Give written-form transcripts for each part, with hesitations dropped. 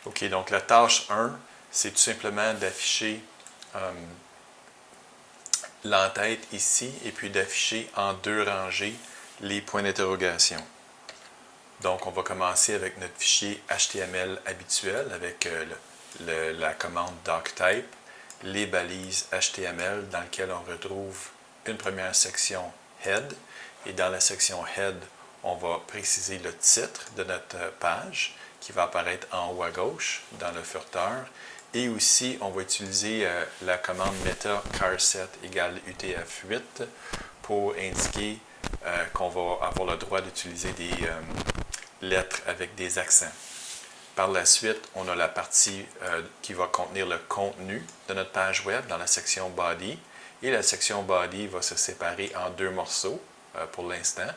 OK, donc la tâche 1, c'est tout simplement d'afficher l'entête ici et puis d'afficher en 2 rangées les points d'interrogation. Donc, on va commencer avec notre fichier HTML habituel avec la commande doctype, les balises HTML dans lesquelles on retrouve une première section head. Et dans la section head, on va préciser le titre de notre page qui va apparaître en haut à gauche dans le furteur. Et aussi, on va utiliser la commande meta charset égale UTF-8 pour indiquer qu'on va avoir le droit d'utiliser des lettres avec des accents. Par la suite, on a la partie qui va contenir le contenu de notre page web dans la section Body. Et la section Body va se séparer en 2 morceaux pour l'instant.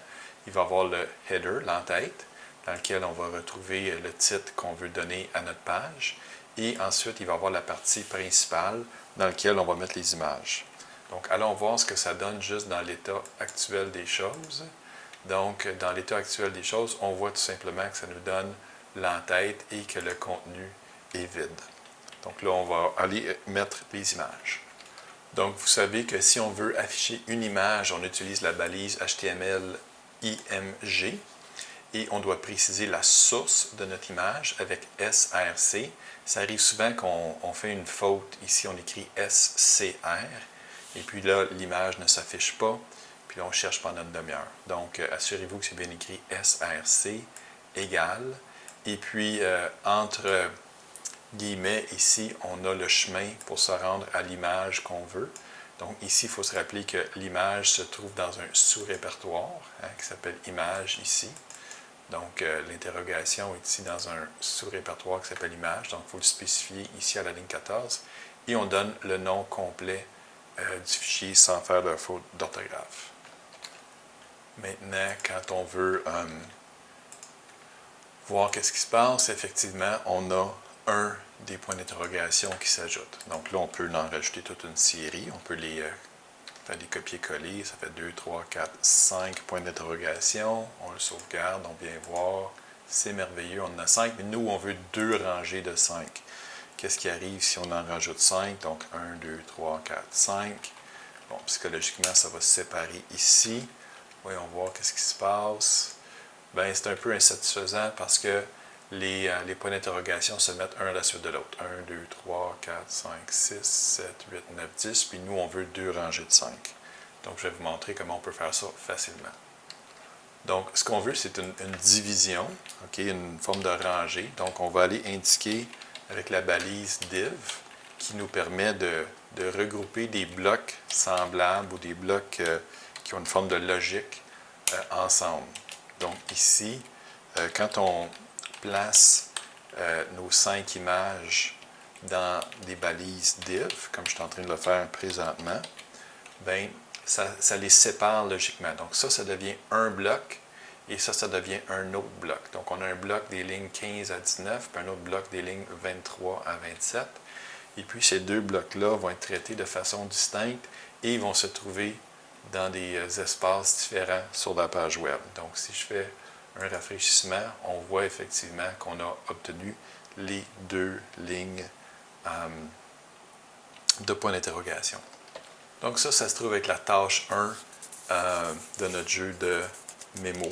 Il va y avoir le header, l'entête, dans lequel on va retrouver le titre qu'on veut donner à notre page. Et ensuite, il va y avoir la partie principale dans laquelle on va mettre les images. Donc, allons voir ce que ça donne juste dans l'état actuel des choses. Donc, dans l'état actuel des choses, on voit tout simplement que ça nous donne l'entête et que le contenu est vide. Donc là, on va aller mettre les images. Donc, vous savez que si on veut afficher une image, on utilise la balise HTML IMG et on doit préciser la source de notre image avec SRC. Ça arrive souvent qu'on fait une faute. Ici, on écrit SCR et puis là, l'image ne s'affiche pas. Puis là, on cherche pendant une demi-heure. Donc, assurez-vous que c'est bien écrit SRC égale. Et puis, entre guillemets, ici, on a le chemin pour se rendre à l'image qu'on veut. Donc, ici, il faut se rappeler que l'image se trouve dans un sous-répertoire qui s'appelle Image ici. Donc, l'interrogation est ici dans un sous-répertoire qui s'appelle Image. Donc, il faut le spécifier ici à la ligne 14. Et on donne le nom complet du fichier sans faire de faute d'orthographe. Maintenant, quand on veut voir qu'est-ce qui se passe, effectivement, on a un des points d'interrogation qui s'ajoute. Donc là, on peut en rajouter toute une série. On peut les faire des copier-coller. Ça fait 2, 3, 4, 5 points d'interrogation. On le sauvegarde, on vient voir. C'est merveilleux, on en a 5, mais nous, on veut 2 rangées de 5. Qu'est-ce qui arrive si on en rajoute 5? Donc 1, 2, 3, 4, 5. Bon, psychologiquement, ça va se séparer ici. Voyons voir qu'est-ce qui se passe. Bien, c'est un peu insatisfaisant parce que les points d'interrogation se mettent un à la suite de l'autre. 1, 2, 3, 4, 5, 6, 7, 8, 9, 10. Puis nous, on veut 2 rangées de 5. Donc, je vais vous montrer comment on peut faire ça facilement. Donc, ce qu'on veut, c'est une division, okay, une forme de rangée. Donc, on va aller indiquer avec la balise div qui nous permet de regrouper des blocs semblables ou des blocs qui ont une forme de logique ensemble. Donc ici, quand on place nos 5 images dans des balises div, comme je suis en train de le faire présentement, bien, ça les sépare logiquement. Donc ça devient un bloc et ça devient un autre bloc. Donc on a un bloc des lignes 15 à 19, puis un autre bloc des lignes 23 à 27. Et puis ces 2 blocs-là vont être traités de façon distincte et ils vont se trouver dans des espaces différents sur la page web. Donc, si je fais un rafraîchissement, on voit effectivement qu'on a obtenu les 2 lignes de points d'interrogation. Donc, ça se trouve avec la tâche 1 de notre jeu de mémo.